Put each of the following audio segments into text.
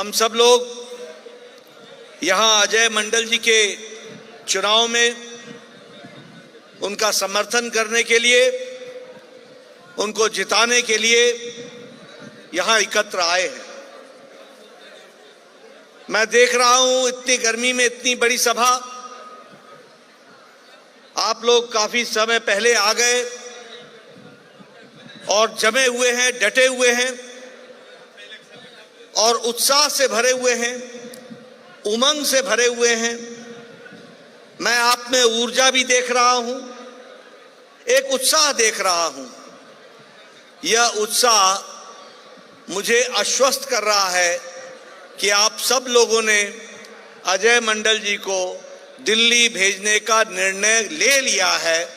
हम सब लोग यहाँ अजय मंडल जी के चुनाव में उनका समर्थन करने के लिए, उनको जिताने के लिए यहाँ एकत्र आए हैं। मैं देख रहा हूँ इतनी गर्मी में इतनी बड़ी सभा, आप लोग काफी समय पहले आ गए और जमे हुए हैं, डटे हुए हैं और उत्साह से भरे हुए हैं, उमंग से भरे हुए हैं। मैं आप में ऊर्जा भी देख रहा हूं, एक उत्साह देख रहा हूं। यह उत्साह मुझे आश्वस्त कर रहा है कि आप सब लोगों ने अजय मंडल जी को दिल्ली भेजने का निर्णय ले लिया है,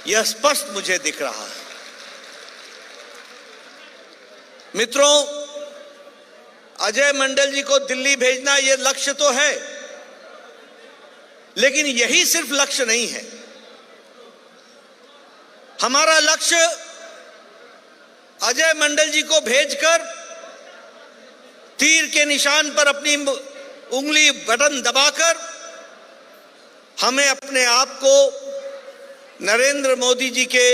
यह स्पष्ट मुझे दिख रहा है। मित्रों, अजय मंडल जी को दिल्ली भेजना यह लक्ष्य तो है, लेकिन यही सिर्फ लक्ष्य नहीं है। हमारा लक्ष्य अजय मंडल जी को भेजकर तीर के निशान पर अपनी उंगली बटन दबाकर हमें अपने आप को नरेंद्र मोदी जी के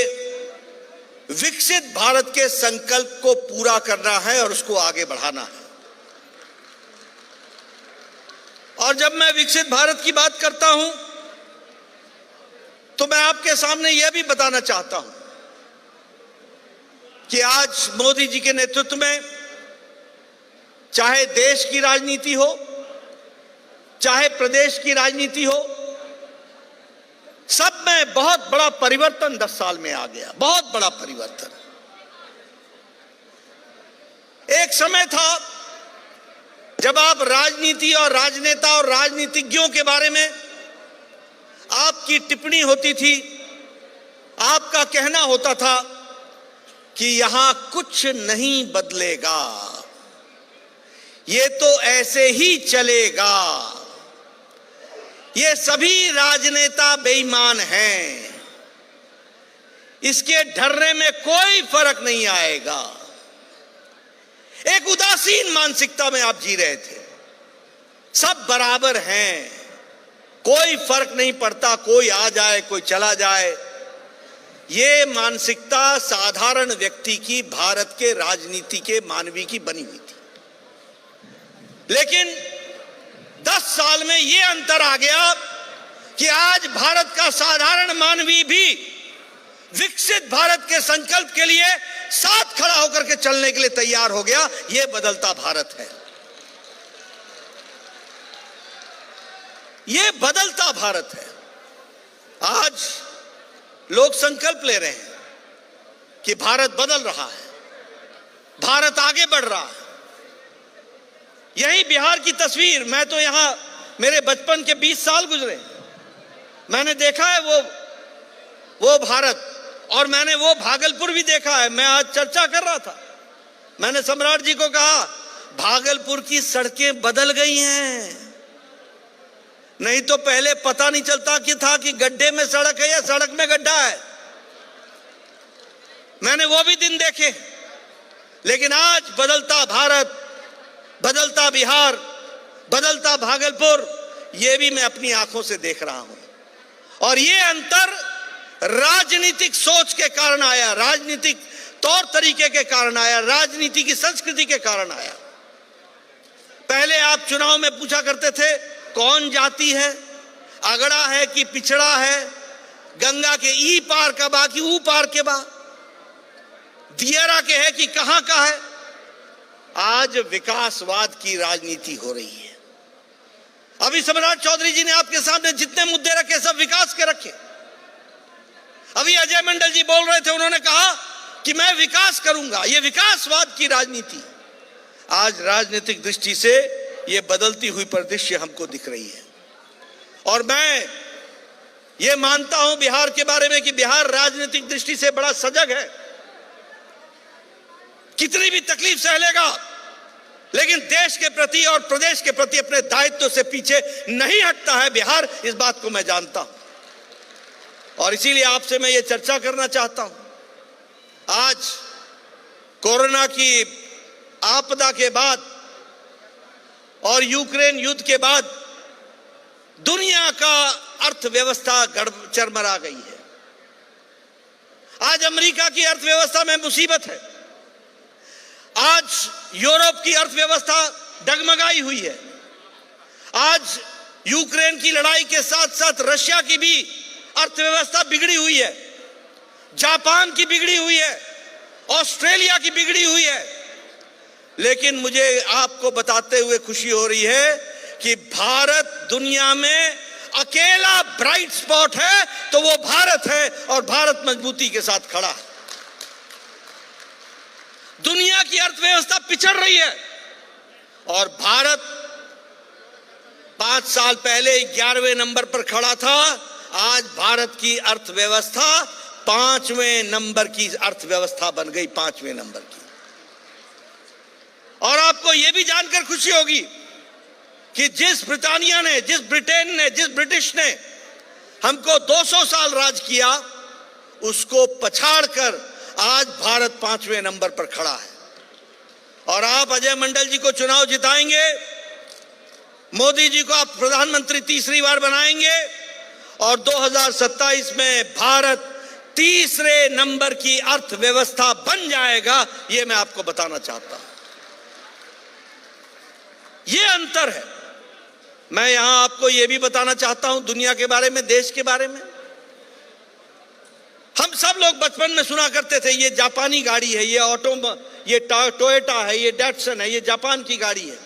विकसित भारत के संकल्प को पूरा करना है और उसको आगे बढ़ाना है। और जब मैं विकसित भारत की बात करता हूं तो मैं आपके सामने यह भी बताना चाहता हूं कि आज मोदी जी के नेतृत्व में चाहे देश की राजनीति हो, चाहे प्रदेश की राजनीति हो, सब में बहुत बड़ा परिवर्तन 10 साल में आ गया, बहुत बड़ा परिवर्तन। एक समय था जब आप राजनीति और राजनेता और राजनीतिज्ञों के बारे में आपकी टिप्पणी होती थी, आपका कहना होता था कि यहां कुछ नहीं बदलेगा, ये तो ऐसे ही चलेगा, ये सभी राजनेता बेईमान हैं, इसके ढर्रे में कोई फर्क नहीं आएगा। एक उदासीन मानसिकता में आप जी रहे थे। सब बराबर हैं, कोई फर्क नहीं पड़ता, कोई आ जाए कोई चला जाए। ये मानसिकता साधारण व्यक्ति की, भारत के राजनीति के मानवीय की बनी हुई थी। लेकिन 10 साल में यह अंतर आ गया कि आज भारत का साधारण मानवी भी विकसित भारत के संकल्प के लिए साथ खड़ा होकर के चलने के लिए तैयार हो गया। यह बदलता भारत है, यह बदलता भारत है। आज लोग संकल्प ले रहे हैं कि भारत बदल रहा है, भारत आगे बढ़ रहा है। यही बिहार की तस्वीर, मैं तो यहां मेरे बचपन के 20 साल गुजरे, मैंने देखा है वो भारत, और मैंने वो भागलपुर भी देखा है। मैं आज चर्चा कर रहा था, मैंने सम्राट जी को कहा भागलपुर की सड़कें बदल गई हैं, नहीं तो पहले पता नहीं चलता कि था कि गड्ढे में सड़क है या सड़क में गड्ढा है। मैंने वो भी दिन देखे। लेकिन आज बदलता भारत, बदलता बिहार, बदलता भागलपुर, ये भी मैं अपनी आंखों से देख रहा हूं। और ये अंतर राजनीतिक सोच के कारण आया, राजनीतिक तौर तरीके के कारण आया, राजनीति की संस्कृति के कारण आया। पहले आप चुनाव में पूछा करते थे कौन जाति है, अगड़ा है कि पिछड़ा है, गंगा के ई पार का बा कि ऊ पार के बा, दियरा के है कि कहां का है। आज विकासवाद की राजनीति हो रही है। अभी सम्राट चौधरी जी ने आपके सामने जितने मुद्दे रखे सब विकास के रखे। अभी अजय मंडल जी बोल रहे थे, उन्होंने कहा कि मैं विकास करूंगा, यह विकासवाद की राजनीति। आज राजनीतिक दृष्टि से यह बदलती हुई परिदृश्य हमको दिख रही है। और मैं ये मानता हूं बिहार के बारे में कि बिहार राजनीतिक दृष्टि से बड़ा सजग है, कितनी भी तकलीफ सह लेगा, लेकिन देश के प्रति और प्रदेश के प्रति अपने दायित्व से पीछे नहीं हटता है बिहार। इस बात को मैं जानता हूं और इसीलिए आपसे मैं ये चर्चा करना चाहता हूं। आज कोरोना की आपदा के बाद और यूक्रेन युद्ध के बाद दुनिया का अर्थव्यवस्था चरमरा गई है। आज अमेरिका की अर्थव्यवस्था में मुसीबत है। आज यूरोप की अर्थव्यवस्था डगमगाई हुई है। आज यूक्रेन की लड़ाई के साथ साथ रशिया की भी अर्थव्यवस्था बिगड़ी हुई है, जापान की बिगड़ी हुई है, ऑस्ट्रेलिया की बिगड़ी हुई है। लेकिन मुझे आपको बताते हुए खुशी हो रही है कि भारत दुनिया में अकेला ब्राइट स्पॉट है तो वो भारत है, और भारत मजबूती के साथ खड़ा है। दुनिया की अर्थव्यवस्था पिछड़ रही है और भारत 5 साल पहले 11वें नंबर पर खड़ा था। आज भारत की अर्थव्यवस्था 5वें नंबर की अर्थव्यवस्था बन गई, 5वें नंबर की। और आपको यह भी जानकर खुशी होगी कि जिस ब्रिटानिया ने, जिस ब्रिटेन ने, जिस ब्रिटिश ने हमको 200 साल राज किया, उसको पछाड़कर आज भारत 5वें नंबर पर खड़ा है। और आप अजय मंडल जी को चुनाव जिताएंगे, मोदी जी को आप प्रधानमंत्री तीसरी बार बनाएंगे और 2027 में भारत तीसरे नंबर की अर्थव्यवस्था बन जाएगा। यह मैं आपको बताना चाहता हूं। यह अंतर है। मैं यहां आपको यह भी बताना चाहता हूं दुनिया के बारे में, देश के बारे में। हम सब लोग बचपन में सुना करते थे ये जापानी गाड़ी है, ये टोयोटा है, ये डैटसन है, ये जापान की गाड़ी है।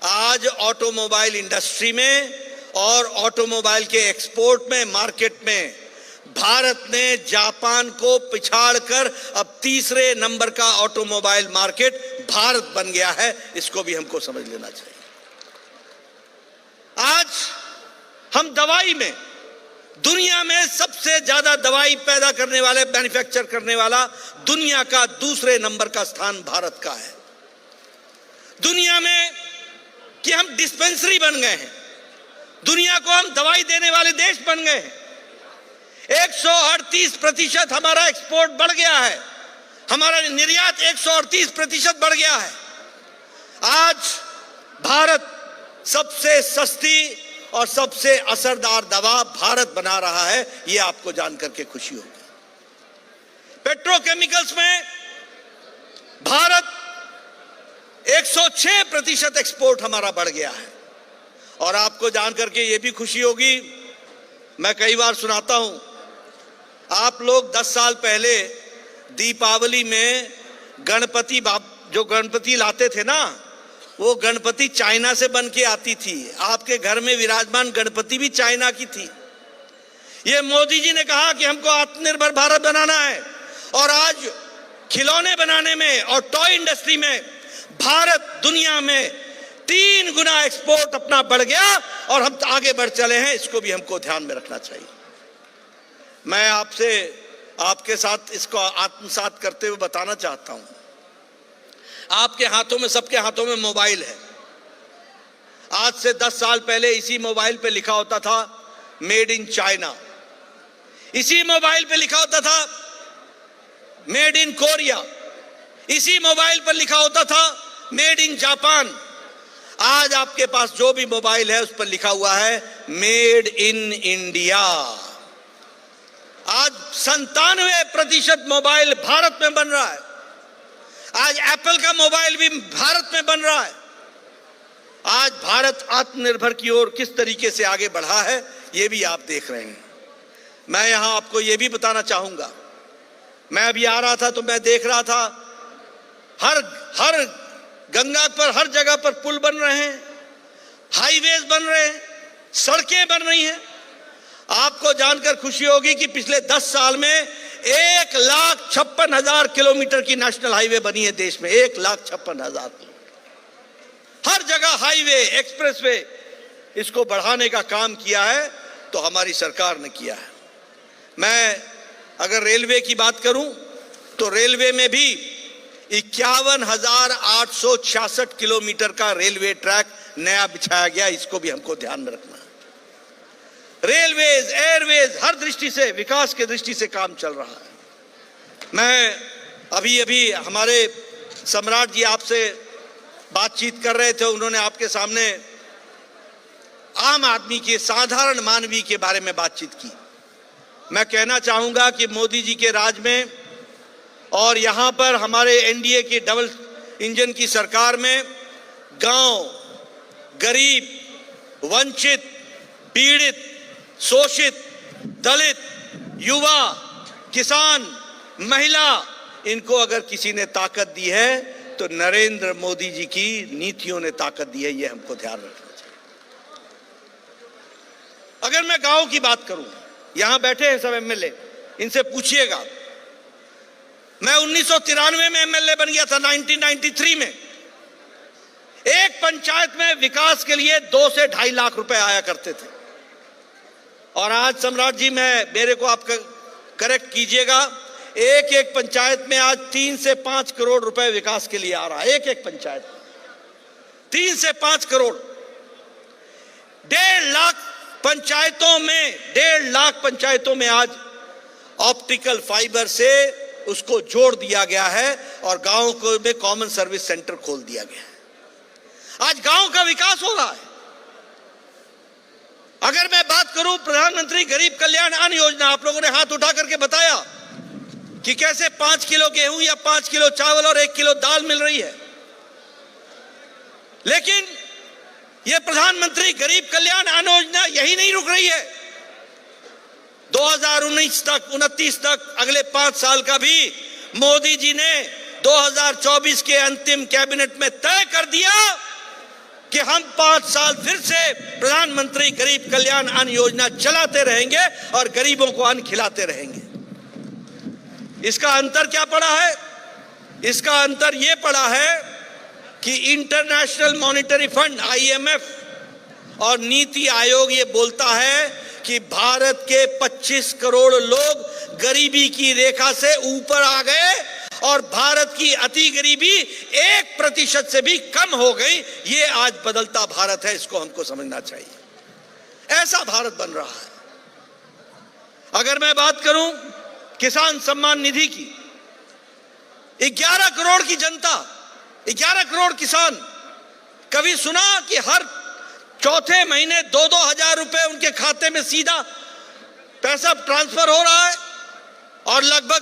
आज ऑटोमोबाइल इंडस्ट्री में और ऑटोमोबाइल के एक्सपोर्ट में, मार्केट में भारत ने जापान को पिछाड़कर अब तीसरे नंबर का ऑटोमोबाइल मार्केट भारत बन गया है। इसको भी हमको समझ लेना चाहिए। आज हम दवाई में दुनिया में सबसे ज्यादा दवाई पैदा करने वाले, मैन्युफैक्चर करने वाला दुनिया का दूसरे नंबर का स्थान भारत का है। दुनिया में कि हम डिस्पेंसरी बन गए हैं, दुनिया को हम दवाई देने वाले देश बन गए हैं। 138% हमारा एक्सपोर्ट बढ़ गया है, हमारा निर्यात 138% बढ़ गया है। आज भारत सबसे सस्ती और सबसे असरदार दवा भारत बना रहा है। यह आपको जानकर के खुशी होगी। पेट्रोकेमिकल्स में भारत 106% एक्सपोर्ट हमारा बढ़ गया है। और आपको जानकर के यह भी खुशी होगी, मैं कई बार सुनाता हूं, आप लोग 10 साल पहले दीपावली में जो गणपति लाते थे ना, वो गणपति चाइना से बन के आती थी। आपके घर में विराजमान गणपति भी चाइना की थी। ये मोदी जी ने कहा कि हमको आत्मनिर्भर भारत बनाना है, और आज खिलौने बनाने में और टॉय इंडस्ट्री में भारत दुनिया में 3 गुना एक्सपोर्ट अपना बढ़ गया और हम आगे बढ़ चले हैं। इसको भी हमको ध्यान में रखना चाहिए। मैं आपके साथ इसको आत्मसात करते हुए बताना चाहता हूं, आपके हाथों में, सबके हाथों में मोबाइल है। आज से 10 साल पहले इसी मोबाइल पे लिखा होता था मेड इन चाइना, इसी मोबाइल पे लिखा होता था मेड इन कोरिया, इसी मोबाइल पर लिखा होता था मेड इन जापान। आज आपके पास जो भी मोबाइल है उस पर लिखा हुआ है मेड इन इंडिया। आज 97% मोबाइल भारत में बन रहा है। आज एप्पल का मोबाइल भी भारत में बन रहा है। आज भारत आत्मनिर्भर की ओर किस तरीके से आगे बढ़ा है, यह भी आप देख रहे हैं। मैं यहां आपको यह भी बताना चाहूंगा, मैं अभी आ रहा था तो मैं देख रहा था हर गंगा पर, हर जगह पर पुल बन रहे हैं, हाईवेज बन रहे हैं, सड़कें बन रही हैं। आपको जानकर खुशी होगी कि पिछले 10 साल में 1,56,000 किलोमीटर की नेशनल हाईवे बनी है देश में। 1,56,000 किलोमीटर, हर जगह हाईवे, एक्सप्रेसवे, इसको बढ़ाने का काम किया है तो हमारी सरकार ने किया है। मैं अगर रेलवे की बात करूं तो रेलवे में भी 51,866 किलोमीटर का रेलवे ट्रैक नया बिछाया गया। इसको भी हमको ध्यान में रखना है। रेलवेज, एयरवेज, हर दृष्टि से, विकास की दृष्टि से काम चल रहा है। मैं अभी हमारे सम्राट जी आपसे बातचीत कर रहे थे, उन्होंने आपके सामने आम आदमी के, साधारण मानवीय के बारे में बातचीत की। मैं कहना चाहूंगा कि मोदी जी के राज में और यहां पर हमारे एनडीए की डबल इंजन की सरकार में गांव, गरीब, वंचित, पीड़ित, शोषित, दलित, युवा, किसान, महिला, इनको अगर किसी ने ताकत दी है तो नरेंद्र मोदी जी की नीतियों ने ताकत दी है। ये हमको ध्यान रखना चाहिए। अगर मैं गांव की बात करूं, यहां बैठे हैं सब एमएलए, इनसे पूछिएगा। मैं 1993 में एमएलए बन गया था, 1993 में। एक पंचायत में विकास के लिए 2 से 2.5 लाख रुपए आया करते थे, और आज सम्राट जी, मेरे को आप करेक्ट कीजिएगा, एक एक पंचायत में आज 3 से 5 करोड़ रुपए विकास के लिए आ रहा है। एक एक पंचायत 3 से 5 करोड़। 1.5 लाख पंचायतों में, 1.5 लाख पंचायतों में आज ऑप्टिकल फाइबर से उसको जोड़ दिया गया है और गांव को में कॉमन सर्विस सेंटर खोल दिया गया है। आज गांव का विकास हो रहा है। अगर मैं बात करूं प्रधानमंत्री गरीब कल्याण अन्न योजना, आप लोगों ने हाथ उठा करके बताया कि कैसे 5 किलो गेहूं या 5 किलो चावल और 1 किलो दाल मिल रही है। लेकिन यह प्रधानमंत्री गरीब कल्याण अन्न योजना यही नहीं रुक रही है। 2019 तक, 29 तक, अगले 5 साल का भी मोदी जी ने 2024 के अंतिम कैबिनेट में तय कर दिया कि हम 5 साल फिर से प्रधानमंत्री गरीब कल्याण अन्न योजना चलाते रहेंगे और गरीबों को अन्न खिलाते रहेंगे। इसका अंतर क्या पड़ा है? इसका अंतर यह पड़ा है कि इंटरनेशनल मॉनिटरी फंड IMF और नीति आयोग ये बोलता है कि भारत के 25 करोड़ लोग गरीबी की रेखा से ऊपर आ गए और भारत की अति गरीबी 1% से भी कम हो गई। ये आज बदलता भारत है, इसको हमको समझना चाहिए। ऐसा भारत बन रहा है। अगर मैं बात करूं किसान सम्मान निधि की, 11 करोड़ की जनता, 11 करोड़ किसान, कभी सुना कि हर चौथे महीने 2-2 हजार रुपए उनके खाते में सीधा पैसा ट्रांसफर हो रहा है और लगभग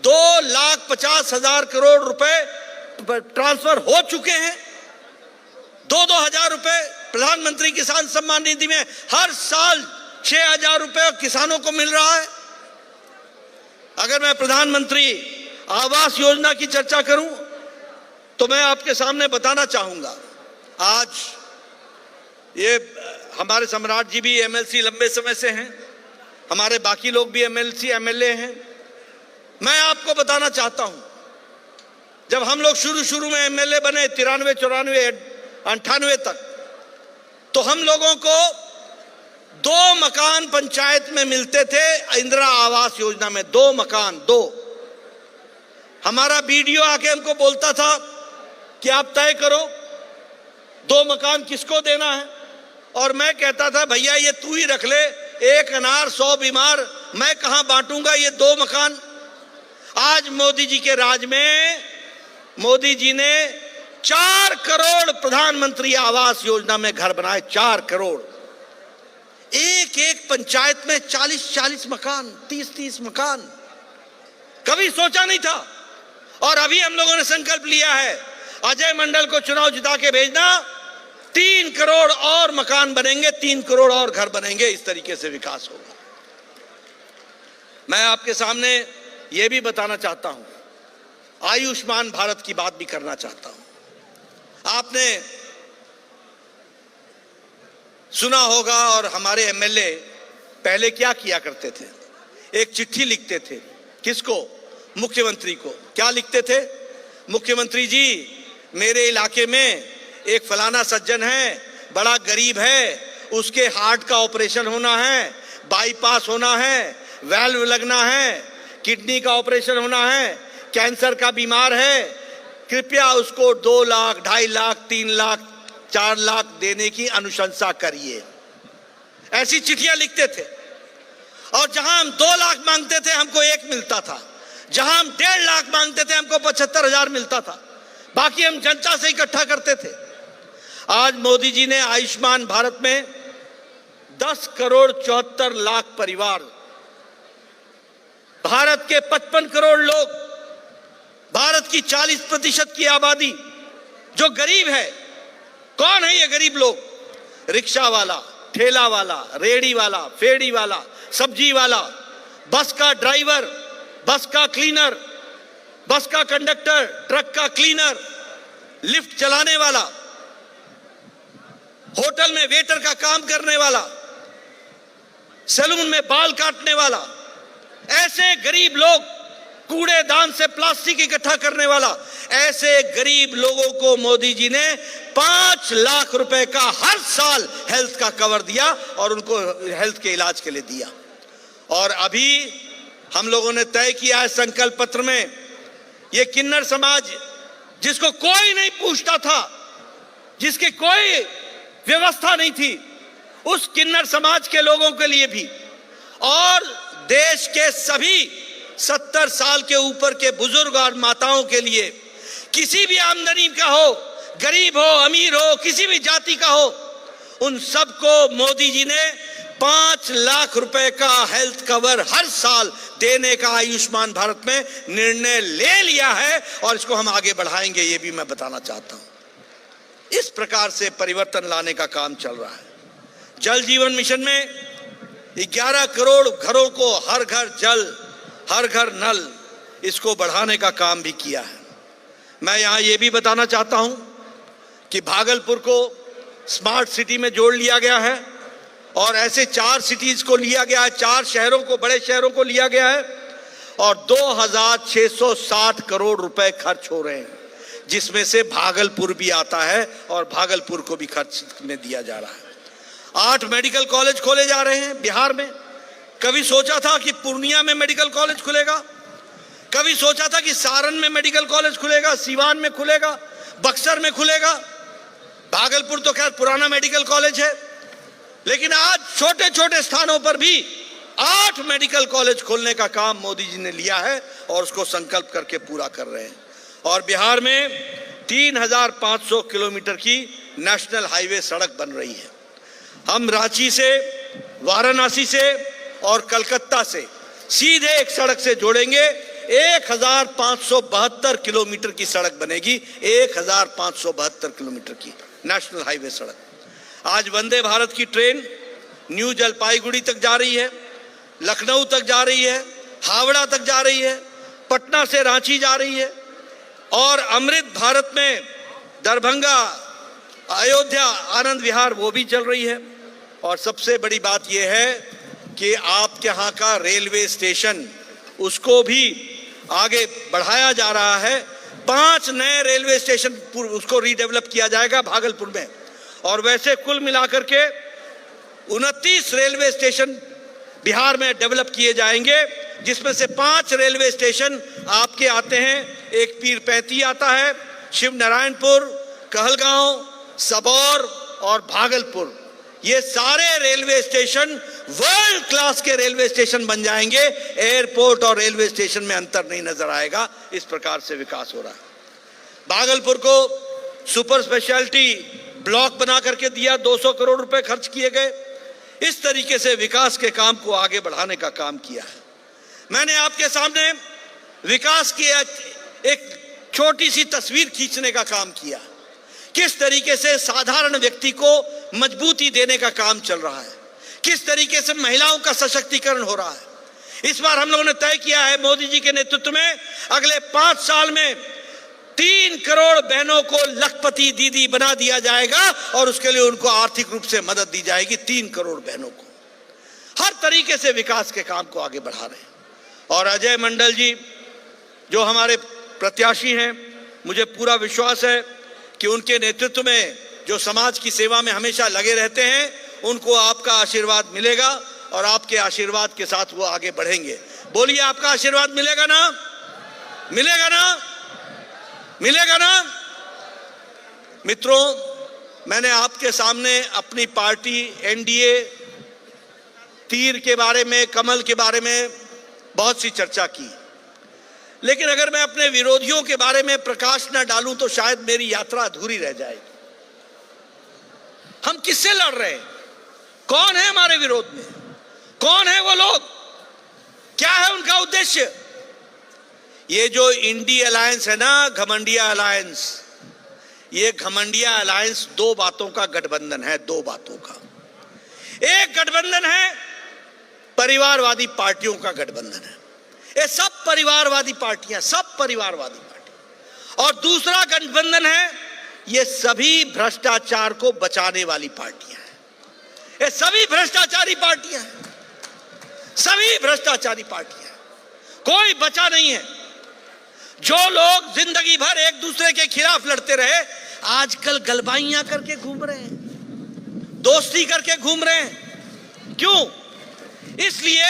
2,50,000 करोड़ रुपए ट्रांसफर हो चुके हैं। 2-2 हजार रुपए प्रधानमंत्री किसान सम्मान निधि में हर साल 6,000 रुपए किसानों को मिल रहा है। अगर मैं प्रधानमंत्री आवास योजना की चर्चा करूं तो मैं आपके सामने बताना चाहूंगा, आज ये हमारे सम्राट जी भी MLC लंबे समय से हैं, हमारे बाकी लोग भी MLC MLA हैं। मैं आपको बताना चाहता हूं, जब हम लोग शुरू में MLA बने 93, 94, 98 तक, तो हम लोगों को 2 मकान पंचायत में मिलते थे। इंदिरा आवास योजना में 2 मकान, 2। हमारा BDO आके हमको बोलता था कि आप तय करो 2 मकान किसको देना है, और मैं कहता था भैया ये तू ही रख ले, 1 अनार 100 बीमार, मैं कहां बांटूंगा ये 2 मकान। आज मोदी जी के राज में मोदी जी ने 4 करोड़ प्रधानमंत्री आवास योजना में घर बनाए। 4 करोड़। एक पंचायत में 40-40 मकान, 30-30 मकान। कभी सोचा नहीं था। और अभी हम लोगों ने संकल्प लिया है, अजय मंडल को चुनाव जिता के भेजना, 3 करोड़ और मकान बनेंगे, 3 करोड़ और घर बनेंगे। इस तरीके से विकास होगा। मैं आपके सामने यह भी बताना चाहता हूं, आयुष्मान भारत की बात भी करना चाहता हूं। आपने सुना होगा, और हमारे MLA पहले क्या किया करते थे, एक चिट्ठी लिखते थे। किसको? मुख्यमंत्री को। क्या लिखते थे? मुख्यमंत्री जी, मेरे इलाके में एक फलाना सज्जन है, बड़ा गरीब है, उसके हार्ट का ऑपरेशन होना है, बाईपास होना है, वैल्व लगना है, किडनी का ऑपरेशन होना है, कैंसर का बीमार है, कृपया उसको 2 लाख, 2.5 लाख, 3 लाख, 4 लाख देने की अनुशंसा करिए। ऐसी चिट्ठियां लिखते थे। और जहां हम 2 लाख मांगते थे हमको 1 मिलता था, जहां हम 1.5 लाख मांगते थे हमको 75,000 मिलता था। बाकी हम जनता से इकट्ठा करते थे। आज मोदी जी ने आयुष्मान भारत में 10 करोड़ 74 लाख परिवार, भारत के 55 करोड़ लोग, भारत की 40% की आबादी जो गरीब है, कौन है ये गरीब लोग? रिक्शा वाला, ठेला वाला, रेड़ी वाला, फेड़ी वाला, सब्जी वाला, बस का ड्राइवर, बस का क्लीनर, बस का कंडक्टर, ट्रक का क्लीनर, लिफ्ट चलाने वाला, होटल में वेटर का काम करने वाला, सैलून में बाल काटने वाला, ऐसे गरीब लोग, कूड़ेदान से प्लास्टिक इकट्ठा करने वाला, ऐसे गरीब लोगों को मोदी जी ने 5 लाख रुपए का हर साल हेल्थ का कवर दिया और उनको हेल्थ के इलाज के लिए दिया। और अभी हम लोगों ने तय किया है संकल्प पत्र में, ये किन्नर समाज जिसको कोई नहीं पूछता था, जिसकी कोई व्यवस्था नहीं थी, उस किन्नर समाज के लोगों के लिए भी और देश के सभी 70 साल के ऊपर के बुजुर्ग और माताओं के लिए, किसी भी आमदनी का हो, गरीब हो, अमीर हो, किसी भी जाति का हो, उन सबको मोदी जी ने 5 लाख रुपए का हेल्थ कवर हर साल देने का आयुष्मान भारत में निर्णय ले लिया है और इसको हम आगे बढ़ाएंगे, ये भी मैं बताना चाहता हूं। इस प्रकार से परिवर्तन लाने का काम चल रहा है। जल जीवन मिशन में 11 करोड़ घरों को हर घर जल, हर घर नल, इसको बढ़ाने का काम भी किया है। मैं यहां यह भी बताना चाहता हूं कि भागलपुर को स्मार्ट सिटी में जोड़ लिया गया है और ऐसे 4 सिटीज को लिया गया है, 4 शहरों को, बड़े शहरों को लिया गया है और 2660 करोड़ रुपए खर्च हो रहे हैं, जिसमें से भागलपुर भी आता है और भागलपुर को भी खर्च में दिया जा रहा है। 8 मेडिकल कॉलेज खोले जा रहे हैं बिहार में। कभी सोचा था कि पूर्णिया में मेडिकल कॉलेज खुलेगा, कभी सोचा था कि सारण में मेडिकल कॉलेज खुलेगा, सीवान में खुलेगा, बक्सर में खुलेगा। भागलपुर तो खैर पुराना मेडिकल कॉलेज है, लेकिन आज छोटे छोटे स्थानों पर भी 8 मेडिकल कॉलेज खोलने का काम मोदी जी ने लिया है और उसको संकल्प करके पूरा कर रहे हैं। और बिहार में 3500 किलोमीटर की नेशनल हाईवे सड़क बन रही है। हम रांची से, वाराणसी से और कलकत्ता से सीधे एक सड़क से जोड़ेंगे। 1572 किलोमीटर की सड़क बनेगी, 1572 किलोमीटर की नेशनल हाईवे सड़क। आज वंदे भारत की ट्रेन न्यू जलपाईगुड़ी तक जा रही है, लखनऊ तक जा रही है, हावड़ा तक जा रही है, पटना से रांची जा रही है और अमृत भारत में दरभंगा, अयोध्या, आनंद विहार वो भी चल रही है। और सबसे बड़ी बात यह है कि आपके यहाँ का रेलवे स्टेशन, उसको भी आगे बढ़ाया जा रहा है। 5 नए रेलवे स्टेशन उसको रीडेवलप किया जाएगा भागलपुर में और वैसे कुल मिलाकर के 29 रेलवे स्टेशन बिहार में डेवलप किए जाएंगे, जिसमें से 5 रेलवे स्टेशन आपके आते हैं। एक पीरपैंती आता है, शिव नारायणपुर, कहलगांव, सबौर और भागलपुर। ये सारे रेलवे स्टेशन वर्ल्ड क्लास के रेलवे स्टेशन बन जाएंगे। एयरपोर्ट और रेलवे स्टेशन में अंतर नहीं नजर आएगा। इस प्रकार से विकास हो रहा है। भागलपुर को सुपर स्पेशलिटी ब्लॉक बना करके दिया, 200 करोड़ रुपए खर्च किए गए। इस तरीके से विकास के काम को आगे बढ़ाने का काम किया है। मैंने आपके सामने विकास की एक छोटी सी तस्वीर खींचने का काम किया, किस तरीके से साधारण व्यक्ति को मजबूती देने का काम चल रहा है, किस तरीके से महिलाओं का सशक्तिकरण हो रहा है। इस बार हम लोगों ने तय किया है मोदी जी के नेतृत्व में अगले 5 साल में 3 करोड़ बहनों को लखपति दीदी बना दिया जाएगा और उसके लिए उनको आर्थिक रूप से मदद दी जाएगी। 3 करोड़ बहनों को हर तरीके से विकास के काम को आगे बढ़ा रहे हैं। और अजय मंडल जी जो हमारे प्रत्याशी हैं, मुझे पूरा विश्वास है कि उनके नेतृत्व में जो समाज की सेवा में हमेशा लगे रहते हैं, उनको आपका आशीर्वाद मिलेगा और आपके आशीर्वाद के साथ वो आगे बढ़ेंगे। बोलिए, आपका आशीर्वाद मिलेगा ना? मिलेगा ना? मिलेगा ना? मित्रों, मैंने आपके सामने अपनी पार्टी एनडीए, तीर के बारे में, कमल के बारे में बहुत सी चर्चा की, लेकिन अगर मैं अपने विरोधियों के बारे में प्रकाश न डालूं तो शायद मेरी यात्रा अधूरी रह जाएगी। हम किससे लड़ रहे हैं? कौन है हमारे विरोध में? कौन है वो लोग? क्या है उनका उद्देश्य? ये जो इंडी अलायंस है ना, घमंडिया अलायंस, ये घमंडिया अलायंस दो बातों का गठबंधन है, दो बातों का। एक गठबंधन है परिवारवादी पार्टियों का गठबंधन है, ये सब परिवारवादी पार्टियां, सब परिवारवादी पार्टी। और दूसरा गठबंधन है ये सभी भ्रष्टाचार को बचाने वाली पार्टियां हैं, ये सभी भ्रष्टाचारी पार्टियां हैं, सभी भ्रष्टाचारी पार्टियां हैं, कोई बचा नहीं है। जो लोग जिंदगी भर एक दूसरे के खिलाफ लड़ते रहे, आजकल गलबाइयां करके घूम रहे हैं, दोस्ती करके घूम रहे हैं। क्यों? इसलिए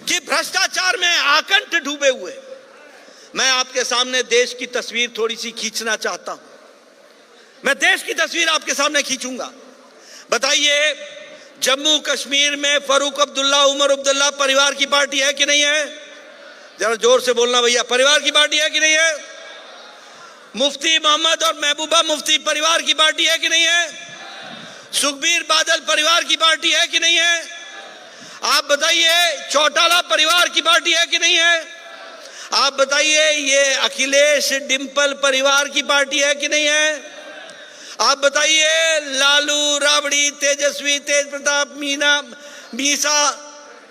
कि भ्रष्टाचार में आकंठ डूबे हुए। मैं आपके सामने देश की तस्वीर थोड़ी सी खींचना चाहता हूं, मैं देश की तस्वीर आपके सामने खींचूंगा। बताइए, जम्मू कश्मीर में फारूक अब्दुल्ला, उमर अब्दुल्ला परिवार की पार्टी है कि नहीं है? जरा जोर से बोलना भैया, परिवार की पार्टी है कि नहीं है? मुफ्ती मोहम्मद और महबूबा मुफ्ती परिवार की पार्टी है कि नहीं है? सुखबीर बादल परिवार की पार्टी है कि नहीं है? आप बताइए, चौटाला परिवार की पार्टी है कि नहीं है? आप बताइए, ये अखिलेश डिंपल परिवार की पार्टी है कि नहीं है? आप बताइए, लालू, राबड़ी, तेजस्वी, तेज प्रताप, मीसा,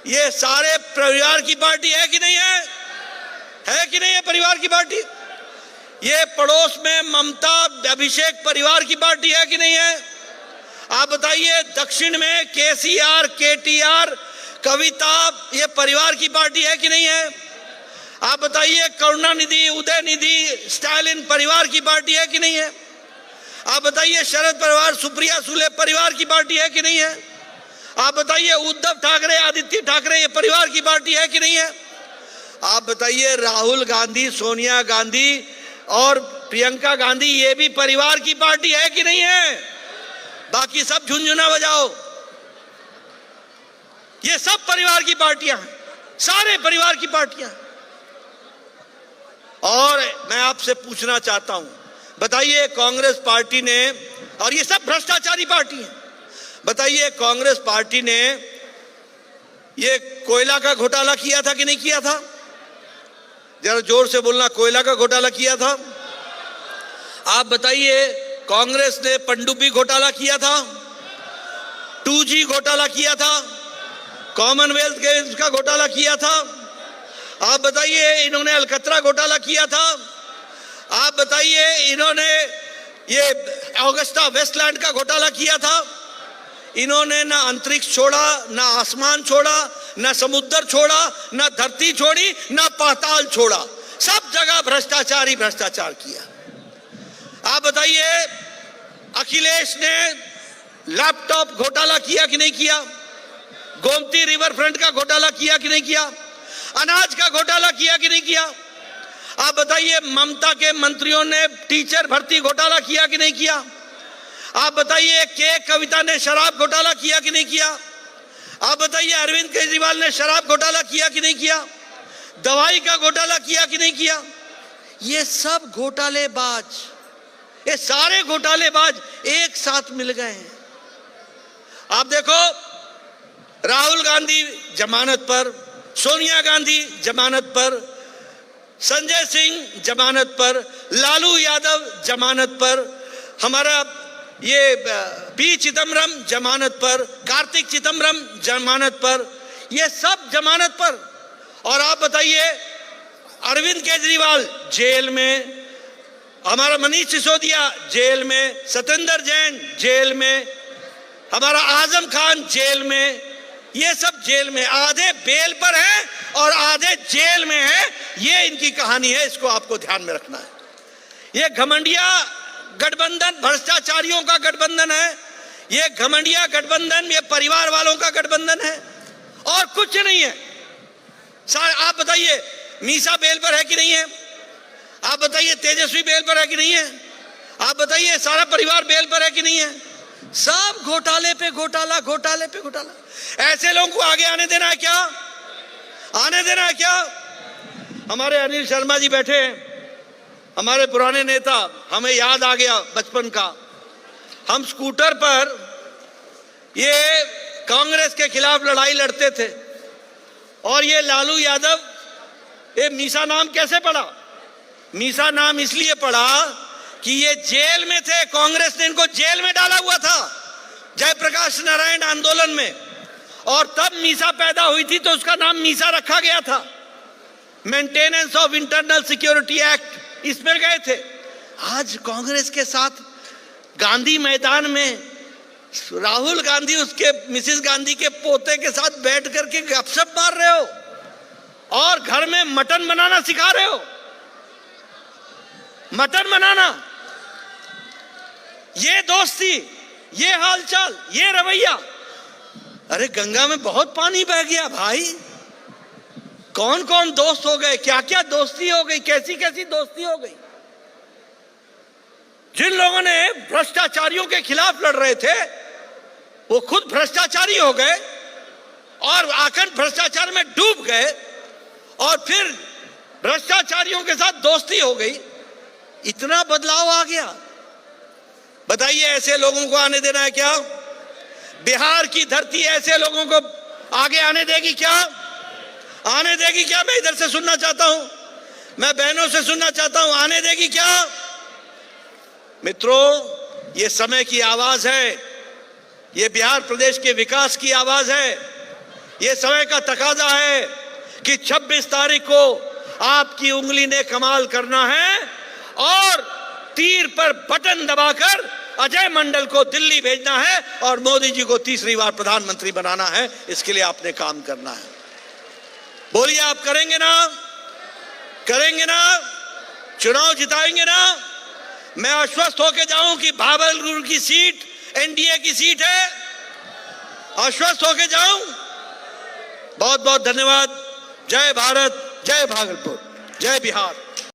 ये सारे परिवार की पार्टी है कि नहीं है? है कि नहीं है परिवार की पार्टी? ये पड़ोस में ममता, अभिषेक परिवार की पार्टी है कि नहीं है? आप बताइए, दक्षिण में केसीआर, केटीआर, कविता, ये परिवार की पार्टी है कि नहीं है? आप बताइए, करुणानिधि, उदयनिधि, स्टालिन परिवार की पार्टी है कि नहीं है? आप बताइए, शरद पवार, सुप्रिया सुले परिवार की पार्टी है कि नहीं है? आप बताइए, उद्धव ठाकरे, आदित्य ठाकरे, ये परिवार की पार्टी है कि नहीं है? आप बताइए, राहुल गांधी, सोनिया गांधी और प्रियंका गांधी, ये भी परिवार की पार्टी है कि नहीं है? बाकी सब झुनझुना बजाओ, ये सब परिवार की पार्टियां हैं, सारे परिवार की पार्टियां। और मैं आपसे पूछना चाहता हूं, बताइए, कांग्रेस पार्टी ने, और ये सब भ्रष्टाचारी पार्टी हैं, बताइए कांग्रेस पार्टी ने ये कोयला का घोटाला किया था कि नहीं किया था? जरा जोर से बोलना, कोयला का घोटाला किया था? आप बताइए, कांग्रेस ने पनडुब्बी घोटाला किया था, 2G घोटाला किया था, कॉमनवेल्थ गेम्स का घोटाला किया था? आप बताइए, इन्होंने अलकतरा घोटाला किया था? आप बताइए, इन्होंने ये ऑगस्टा वेस्टलैंड का घोटाला किया था? इन्होंने ना अंतरिक्ष छोड़ा, ना आसमान छोड़ा, ना समुद्र छोड़ा, ना धरती छोड़ी, ना पाताल छोड़ा, सब जगह भ्रष्टाचार ही भ्रष्टाचार किया। आप बताइए, अखिलेश ने लैपटॉप घोटाला किया कि नहीं किया? गोमती रिवर फ्रंट का घोटाला किया कि नहीं किया? अनाज का घोटाला किया कि नहीं किया? आप बताइए, ममता के मंत्रियों ने टीचर भर्ती घोटाला किया कि नहीं किया? आप बताइए, के कविता ने शराब घोटाला किया कि नहीं किया? आप बताइए, अरविंद केजरीवाल ने शराब घोटाला किया कि नहीं किया? दवाई का घोटाला किया कि नहीं किया? ये सब घोटालेबाज, ये सारे घोटालेबाज एक साथ मिल गए हैं। आप देखो, राहुल गांधी जमानत पर, सोनिया गांधी जमानत पर, संजय सिंह जमानत पर, लालू यादव जमानत पर, हमारा ये पी चिदम्बरम जमानत पर, कार्तिक चिदम्बरम जमानत पर, ये सब जमानत पर। और आप बताइए, अरविंद केजरीवाल जेल में, हमारा मनीष सिसोदिया जेल में, सत्येंद्र जैन जेल में, हमारा आजम खान जेल में, ये सब जेल में, आधे बेल पर हैं और आधे जेल में हैं। ये इनकी कहानी है, इसको आपको ध्यान में रखना है। ये घमंडिया गठबंधन भ्रष्टाचारियों का गठबंधन है, ये घमंडिया गठबंधन ये परिवार वालों का गठबंधन है, और कुछ नहीं है। आप बताइए, मीसा बेल पर है कि नहीं है? आप बताइए, तेजस्वी बेल पर है कि नहीं है? आप बताइए, सारा परिवार बेल पर है कि नहीं है? सब घोटाले पे घोटाला, घोटाले पे घोटाला। ऐसे लोगों को आगे आने देना है क्या? आने देना है क्या? हमारे अनिल शर्मा जी बैठे हैं, हमारे पुराने नेता, हमें याद आ गया बचपन का। हम स्कूटर पर ये कांग्रेस के खिलाफ लड़ाई लड़ते थे और ये लालू यादव, ये मीसा नाम कैसे पड़ा? मीसा नाम इसलिए पड़ा कि ये जेल में थे, कांग्रेस ने इनको जेल में डाला हुआ था जयप्रकाश नारायण आंदोलन में, और तब मीसा पैदा हुई थी तो उसका नाम मीसा रखा गया था। Maintenance of internal security act इसमें गए थे। आज कांग्रेस के साथ गांधी मैदान में राहुल गांधी उसके मिसेस गांधी के पोते के साथ बैठ करके गपशप मार रहे हो और घर में मटन बनाना सिखा रहे हो। मटन बनाना, ये दोस्ती, ये हालचाल, ये रवैया। अरे गंगा में बहुत पानी बह गया भाई, कौन कौन दोस्त हो गए, क्या क्या दोस्ती हो गई, कैसी कैसी दोस्ती हो गई। जिन लोगों ने भ्रष्टाचारियों के खिलाफ लड़ रहे थे वो खुद भ्रष्टाचारी हो गए और आखिर भ्रष्टाचार में डूब गए और फिर भ्रष्टाचारियों के साथ दोस्ती हो गई। इतना बदलाव आ गया। बताइए, ऐसे लोगों को आने देना है क्या? बिहार की धरती ऐसे लोगों को आगे आने देगी क्या? आने देगी क्या? मैं इधर से सुनना चाहता हूं, मैं बहनों से सुनना चाहता हूं, आने देगी क्या? मित्रों, ये समय की आवाज है, ये बिहार प्रदेश के विकास की आवाज है, ये समय का तकाजा है कि 26 तारीख को आपकी उंगली ने कमाल करना है और तीर पर बटन दबाकर अजय मंडल को दिल्ली भेजना है और मोदी जी को तीसरी बार प्रधानमंत्री बनाना है। इसके लिए आपने काम करना है। बोलिए, आप करेंगे ना? करेंगे ना? चुनाव जिताएंगे ना? मैं आश्वस्त होकर जाऊं कि भागलपुर की सीट एनडीए की सीट है। आश्वस्त होकर जाऊं। बहुत बहुत धन्यवाद। जय भारत, जय भागलपुर, जय बिहार।